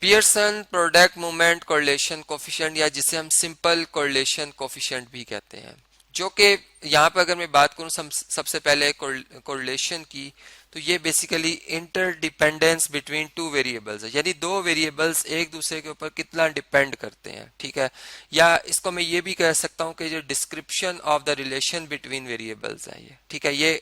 Pearson product movement correlation coefficient, या जिसे हम सिंपल कोरिलेशन कोफिशिएंट भी कहते हैं, जो कि यहाँ पर अगर मैं बात करूँ सबसे पहले कोरिलेशन की, तो ये basically interdependence between two variables है, यानी दो वेरिएबल्स एक दूसरे के ऊपर कितना डिपेंड करते हैं, ठीक है। या इसको मैं ये भी कह सकता हूँ कि जो description of the relation between variables है ये, ठीक है, ये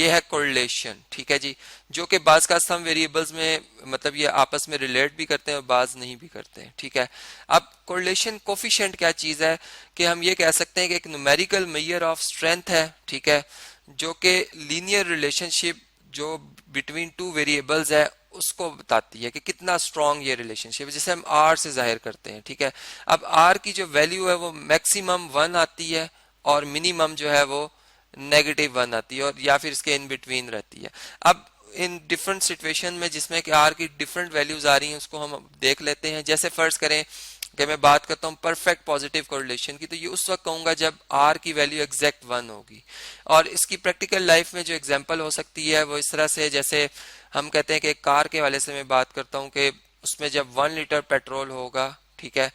है कोरिलेशन, ठीक है जी। जो कि बाज का सम वेरिएबल्स में मतलब ये आपस में रिलेट भी करते हैं और बाज नहीं भी करते हैं, ठीक है। अब कोरिलेशन कोफिशिएंट क्या चीज है कि हम ये कह सकते हैं कि एक न्यूमेरिकल मेजर ऑफ स्ट्रेंथ है, ठीक है, जो कि लीनियर रिलेशनशिप जो बिटवीन टू वेरिएबल्स है उसको बताती है कि कितना स्ट्रांग ये रिलेशनशिप है, जिसे हम आर से जाहिर करते हैं, ठीक है। अब आर की जो वैल्यू है वो मैक्सिमम 1 आती है और मिनिमम जो है वो -1 आती है, और या फिर इसके इन बिटवीन रहती है। अब इन डिफरेंट सिचुएशन में जिसमें कि आर की डिफरेंट वैल्यूज आ रही हैं उसको हम देख लेते हैं। जैसे फर्ज करें कि मैं बात करता हूँ परफेक्ट पॉजिटिव कोरिलेशन की, तो ये उस वक्त कहूंगा जब आर की वैल्यू एग्जैक्ट 1 होगी। और इसकी प्रैक्टिकल लाइफ में जो एग्जांपल हो सकती है वो इस तरह से, जैसे हम कहते हैं कि एक कार के वाले से मैं बात करता हूँ कि उसमें जब 1 लीटर पेट्रोल होगा, ठीक है,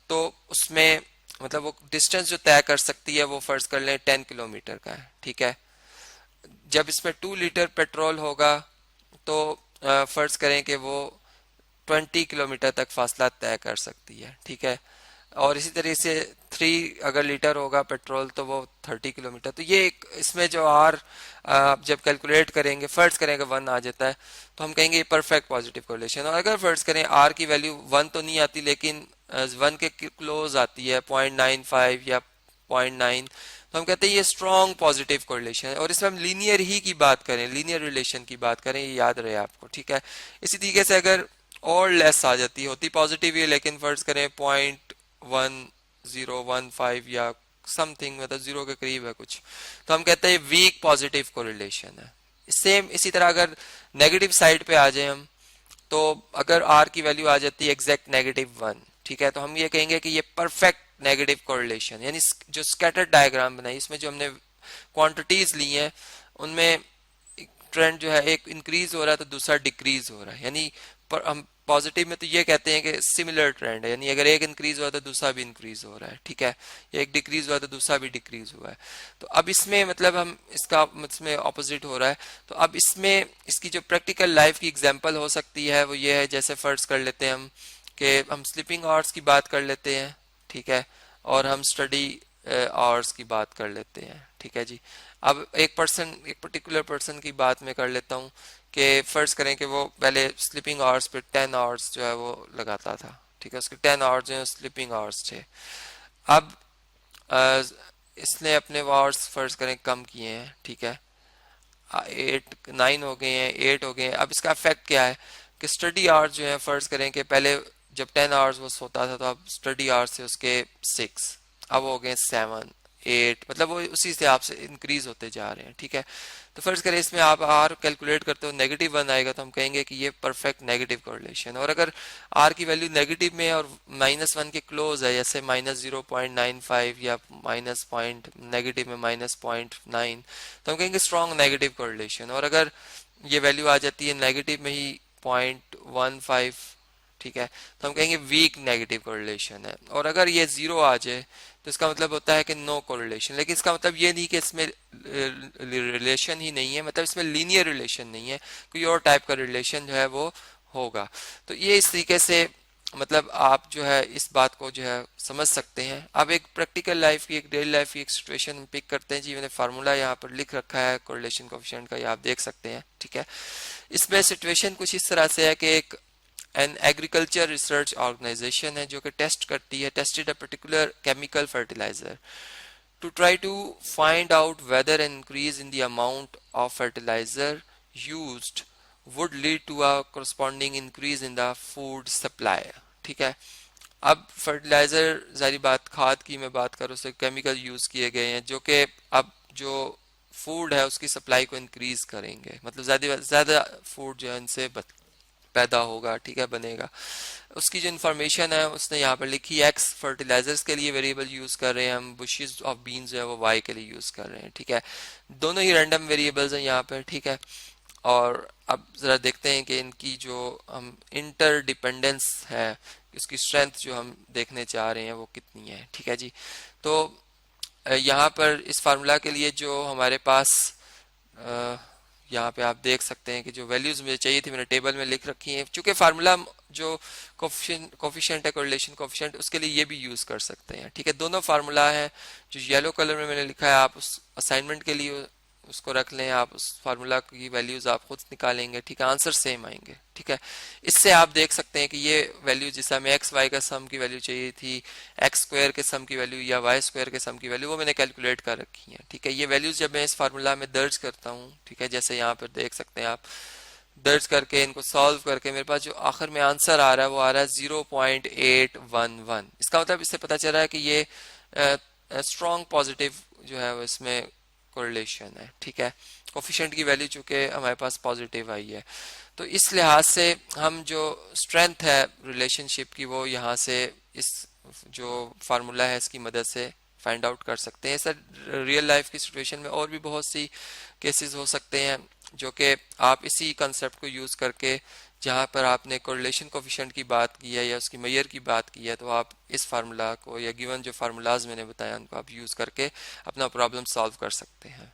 तो उसमें मतलब वो डिस्टेंस जो तय कर सकती है वो फर्ज कर लें 10 किलोमीटर का है, ठीक है। जब इसमें 2 लीटर पेट्रोल होगा तो फर्ज करें कि वो 20 किलोमीटर तक फासला तय कर सकती है, ठीक है। और इसी तरीके से 3 अगर लीटर होगा पेट्रोल तो वो 30 किलोमीटर। तो ये एक इसमें जो आर आप जब कैलकुलेट करेंगे, फर्ज करेंगे 1 आ जाता है, तो हम कहेंगे परफेक्ट पॉजिटिव कोरिलेशन। और अगर फर्ज करें आर की वैल्यू 1 तो नहीं आती लेकिन 1 के क्लोज आती है, 0.95 या 0.9, तो हम कहते हैं ये स्ट्रॉन्ग पॉजिटिव कोरिलेशन है। और इसमें हम लीनियर ही की बात करें, लीनियर रिलेशन की बात करें, ये याद रहे आपको, ठीक है। इसी तरीके से अगर और लेस आ जाती होती पॉजिटिव ही, लेकिन फर्ज करें 0.1015 या समथिंग, मतलब 0 के करीब है कुछ, तो हम कहते हैं वीक पॉजिटिव कोरिलेशन है। सेम इसी तरह अगर नेगेटिव साइड पे आ जाए हम, तो अगर आर की वैल्यू आ जाती है एग्जैक्ट -1, ठीक है, तो हम ये कहेंगे कि ये परफेक्ट नेगेटिव कोरिलेशन, यानी जो स्कैटर डायग्राम बनाई इसमें जो हमने क्वांटिटीज ली हैं उनमें ट्रेंड जो है एक इंक्रीज हो रहा है तो दूसरा डिक्रीज हो रहा है, यानी पर हम पॉजिटिव में तो ये कहते हैं कि सिमिलर ट्रेंड है, यानी अगर एक इंक्रीज हुआ तो दूसरा भी इंक्रीज हो रहा है, ठीक है, एक डिक्रीज हुआ तो दूसरा भी डिक्रीज हुआ है। तो अब इसमें मतलब हम इसका इसमें ऑपोजिट हो रहा है। तो अब इसमें इसकी जो प्रैक्टिकल लाइफ की एग्जांपल हो सकती है वो ये है, जैसे फर्ज कर लेते हैं हम कि हम स्लीपिंग आवर्स की बात कर लेते हैं, ठीक है, और हम स्टडी आवर्स की बात कर लेते हैं, ठीक है जी। अब एक पर्टिकुलर पर्सन की बात मैं कर लेता हूँ कि फर्ज करें कि वो पहले स्लीपिंग आवर्स पे 10 आवर्स जो है वो लगाता था, ठीक है, उसके 10 आवर्स जो है स्लीपिंग आवर्स थे। अब अ, इसने अपने आवर्स फर्ज करें कम किए हैं, ठीक है, 9 हो गए हैं, 8 हो गए हैं। अब इसका इफेक्ट क्या है कि स्टडी आवर्स जो है फर्ज करें कि पहले जब 10 आवर्स वो सोता था तो अब स्टडी आवर्स से उसके 6, अब हो गए 7, 8, मतलब वो उसी से आपसे इंक्रीज होते जा रहे हैं, ठीक है। तो फर्ज करें इसमें आप आर कैलकुलेट करते हो -1 आएगा तो हम कहेंगे कि ये परफेक्ट नेगेटिव कोरिलेशन। और अगर आर की वैल्यू नेगेटिव में और -1 के क्लोज है, जैसे -0.95 या माइनस पॉइंट नेगेटिव में -0.9, तो हम कहेंगे स्ट्रॉन्ग नेगेटिव कोरिलेशन। और अगर ये वैल्यू आ जाती है नेगेटिव में ही 0.15, ठीक है, तो हम कहेंगे वीक नेगेटिव कोरिलेशन है। और अगर ये 0 आ जाए तो इसका मतलब होता है कि नो कोरिलेशन। लेकिन इसका मतलब ये नहीं कि इसमें रिलेशन ही नहीं है, मतलब इसमें लीनियर रिलेशन नहीं है, कोई और टाइप का रिलेशन जो है वो होगा। तो ये इस तरीके से मतलब आप जो है इस बात को जो है समझ सकते हैं। अब एक प्रैक्टिकल लाइफ की, एक डेली लाइफ की एक सिचुएशन पिक करते हैं जी। मैंने फार्मूला यहाँ पर लिख रखा है कोरिलेशन कोएफिशिएंट का, ये आप देख सकते हैं, ठीक है। इसमें सिचुएशन कुछ इस तरह से है कि एक एन एग्रीकल्चर रिसर्च ऑर्गेनाइजेशन है जो कि टेस्ट करती है, tested a particular chemical fertiliser to try to find out whether an increase in the amount of fertilizer used would lead to a corresponding increase in the food supply, ठीक है। अब fertiliser जारी बात खाद की मैं बात करूँ, उससे केमिकल यूज किए गए हैं जो कि अब जो फूड है उसकी सप्लाई को इंक्रीज करेंगे, मतलब ज्यादा ज्यादा फूड जो है इनसे पैदा होगा, ठीक है, बनेगा। उसकी जो इन्फॉर्मेशन है उसने यहाँ पर लिखी, एक्स फर्टिलाइजर्स के लिए वेरिएबल यूज कर रहे हैं हम, बुशेस ऑफ बीन्स जो है वो वाई के लिए यूज कर रहे हैं, ठीक है। दोनों ही रैंडम वेरिएबल्स हैं यहाँ पर, ठीक है। और अब ज़रा देखते हैं कि इनकी जो हम इंटरडिपेंडेंस है, इसकी स्ट्रेंथ जो हम देखने चाह रहे हैं वो कितनी है। ठीक है जी। तो यहाँ पर इस फार्मूला के लिए जो हमारे पास अ, यहाँ पे आप देख सकते हैं कि जो वैल्यूज मुझे चाहिए थी मैंने टेबल में लिख रखी हैं। चूंकि फार्मूला जो कोफिशिएंट है, कोरिलेशन कोफिशिएंट, उसके लिए ये भी यूज कर सकते हैं। ठीक है, दोनों फार्मूला है जो येलो कलर में मैंने लिखा है, आप उस असाइनमेंट के लिए उसको रख लें, आप उस फार्मूला की वैल्यूज आप खुद निकालेंगे। ठीक है, आंसर सेम आएंगे। ठीक है, इससे आप देख सकते हैं कि ये वैल्यू जिस हमें एक्स वाई का सम की वैल्यू चाहिए थी, एक्स स्क्वायर के सम की वैल्यू या वाई स्क्वायर के सम की वैल्यू, वो मैंने कैलकुलेट कर रखी है। ठीक है, ये वैल्यूज जब मैं इस फार्मूला में दर्ज करता हूँ, ठीक है, जैसे यहाँ पर देख सकते हैं आप, दर्ज करके इनको सॉल्व करके मेरे पास जो आखिर में आंसर आ रहा है वो आ रहा है 0.811। इसका मतलब इससे पता चल रहा है कि ये स्ट्रॉन्ग पॉजिटिव जो है वो इसमें कोरिलेशन है। ठीक है, कोफिशिएंट की वैल्यू चूंकि हमारे पास पॉजिटिव आई है, तो इस लिहाज से हम जो स्ट्रेंथ है रिलेशनशिप की वो यहाँ से इस जो फार्मूला है इसकी मदद से फाइंड आउट कर सकते हैं। सर रियल लाइफ की सिचुएशन में और भी बहुत सी केसेस हो सकते हैं जो कि आप इसी कंसेप्ट को यूज करके, जहां पर आपने कोरिलेशन कोफिशिएंट की बात की है या उसकी मेजर की बात की है, तो आप इस फार्मूला को या गिवन जो फार्मूलाज मैंने बताया उनको आप यूज करके अपना प्रॉब्लम सॉल्व कर सकते हैं।